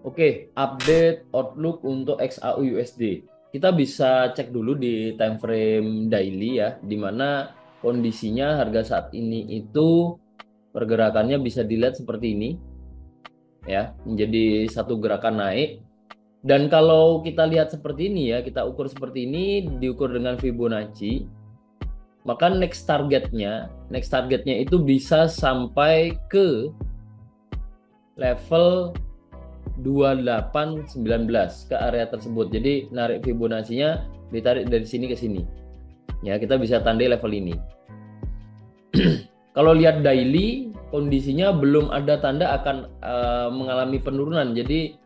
Oke, update outlook untuk XAU USD. Kita bisa cek dulu di time frame daily ya, di mana kondisinya harga saat ini itu pergerakannya bisa dilihat seperti ini ya, menjadi satu gerakan naik. Dan kalau kita lihat seperti ini ya, kita ukur seperti ini, diukur dengan Fibonacci, maka next targetnya itu bisa sampai ke level 2819 ke area tersebut. Jadi narik Fibonacci-nya ditarik dari sini ke sini. Ya, kita bisa tandai level ini. Kalau lihat daily, kondisinya belum ada tanda akan mengalami penurunan. Jadi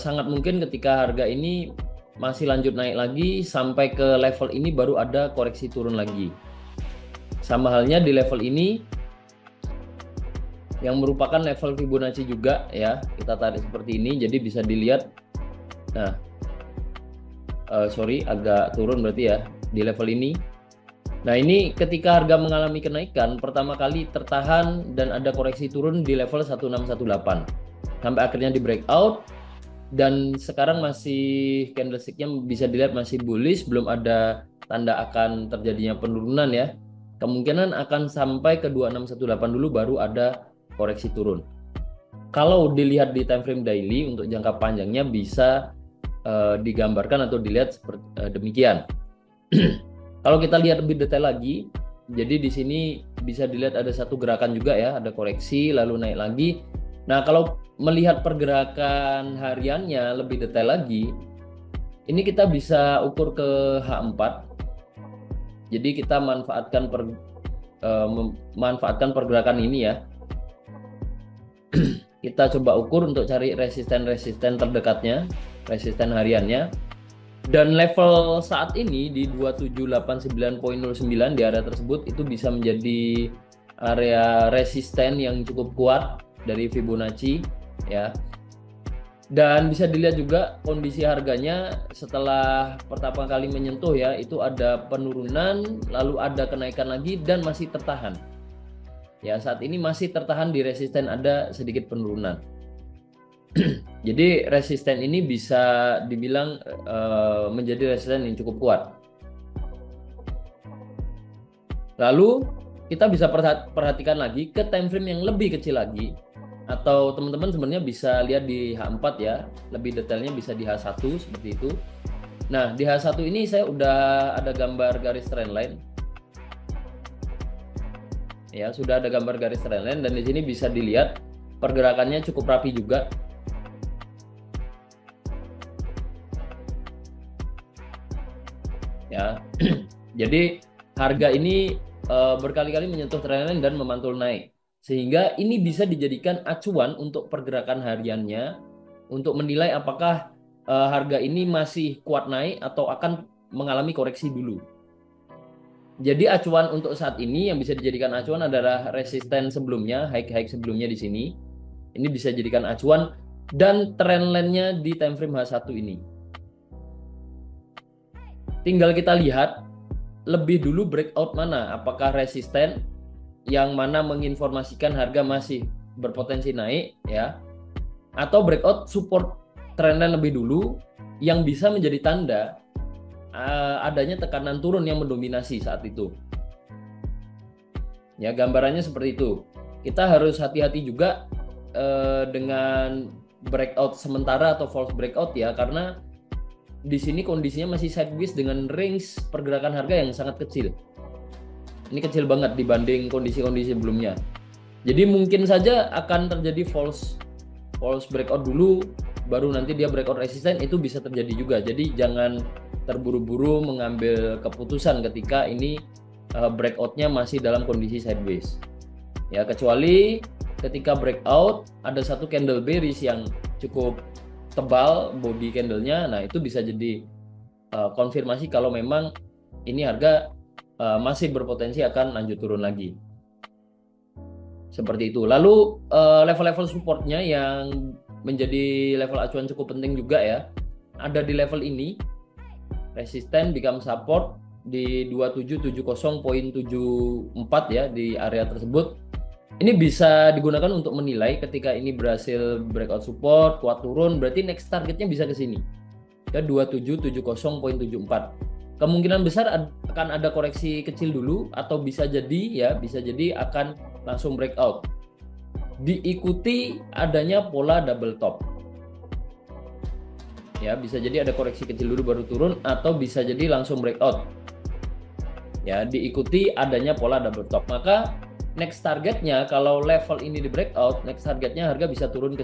sangat mungkin ketika harga ini masih lanjut naik lagi sampai ke level ini baru ada koreksi turun lagi. Sama halnya di level ini yang merupakan level Fibonacci juga ya. Kita tarik seperti ini, jadi bisa dilihat. Nah, sorry agak turun berarti ya di level ini. Nah, ini ketika harga mengalami kenaikan pertama kali tertahan dan ada koreksi turun di level 1618 sampai akhirnya di breakout, dan sekarang masih candlesticknya bisa dilihat masih bullish, belum ada tanda akan terjadinya penurunan ya. Kemungkinan akan sampai ke 2618 dulu baru ada koreksi turun. Kalau dilihat di time frame daily untuk jangka panjangnya bisa digambarkan atau dilihat seperti demikian. Kalau kita lihat lebih detail lagi, jadi di sini bisa dilihat ada satu gerakan juga ya, ada koreksi lalu naik lagi. Nah, kalau melihat pergerakan hariannya lebih detail lagi, ini kita bisa ukur ke H4. Jadi kita manfaatkan pergerakan ini ya. Kita coba ukur untuk cari resisten-resisten terdekatnya, resisten hariannya. Dan level saat ini di 2789.09 di area tersebut itu bisa menjadi area resisten yang cukup kuat dari Fibonacci ya. Dan bisa dilihat juga kondisi harganya setelah pertama kali menyentuh ya, itu ada penurunan, lalu ada kenaikan lagi dan masih tertahan. Ya, saat ini masih tertahan di resisten, ada sedikit penurunan. Jadi resisten ini bisa dibilang menjadi resisten yang cukup kuat. Lalu kita bisa perhatikan lagi ke time frame yang lebih kecil lagi, atau teman-teman sebenarnya bisa lihat di H4 ya, lebih detailnya bisa di H1 seperti itu. Nah, di H1 ini saya udah ada gambar garis trendline. Ya, sudah ada gambar garis trendline dan di sini bisa dilihat pergerakannya cukup rapi juga. Ya. Jadi harga ini berkali-kali menyentuh trendline dan memantul naik. Sehingga ini bisa dijadikan acuan untuk pergerakan hariannya untuk menilai apakah harga ini masih kuat naik atau akan mengalami koreksi dulu. Jadi acuan untuk saat ini yang bisa dijadikan acuan adalah resisten sebelumnya, high sebelumnya di sini. Ini bisa dijadikan acuan dan trendline-nya di time frame H1 ini. Tinggal kita lihat lebih dulu breakout mana, apakah resisten yang mana menginformasikan harga masih berpotensi naik ya, atau breakout support trendline lebih dulu yang bisa menjadi tanda adanya tekanan turun yang mendominasi saat itu. Ya, gambarannya seperti itu. Kita harus hati-hati juga dengan breakout sementara atau false breakout ya, karena di sini kondisinya masih sideways dengan range pergerakan harga yang sangat kecil. Ini kecil banget dibanding kondisi-kondisi sebelumnya. Jadi mungkin saja akan terjadi false breakout dulu, baru nanti dia breakout resisten, itu bisa terjadi juga. Jadi jangan terburu-buru mengambil keputusan ketika ini breakoutnya masih dalam kondisi sideways. Ya, kecuali ketika breakout ada satu candle bearish yang cukup tebal body candlenya, nah itu bisa jadi konfirmasi kalau memang ini harga masih berpotensi akan lanjut turun lagi. Seperti itu. Lalu level-level supportnya yang menjadi level acuan cukup penting juga ya, ada di level ini, resisten become support di 2770.74 ya, di area tersebut. Ini bisa digunakan untuk menilai ketika ini berhasil breakout support, kuat turun, berarti next targetnya bisa ke sini, ke 2770.74. Kemungkinan besar akan ada koreksi kecil dulu, atau bisa jadi akan langsung breakout. Diikuti adanya pola double top. Ya, bisa jadi ada koreksi kecil dulu baru turun, atau bisa jadi langsung breakout. Ya, diikuti adanya pola double top. Maka next targetnya kalau level ini di breakout, next targetnya harga bisa turun ke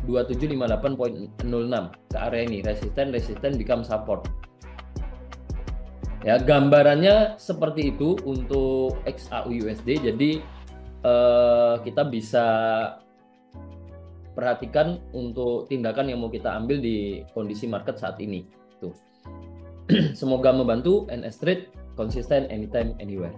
2758.06 ke area ini, resisten become support. Ya, gambarannya seperti itu untuk XAUUSD. Jadi kita bisa perhatikan untuk tindakan yang mau kita ambil di kondisi market saat ini. Tuh. Semoga membantu. NS Trade, konsisten anytime anywhere.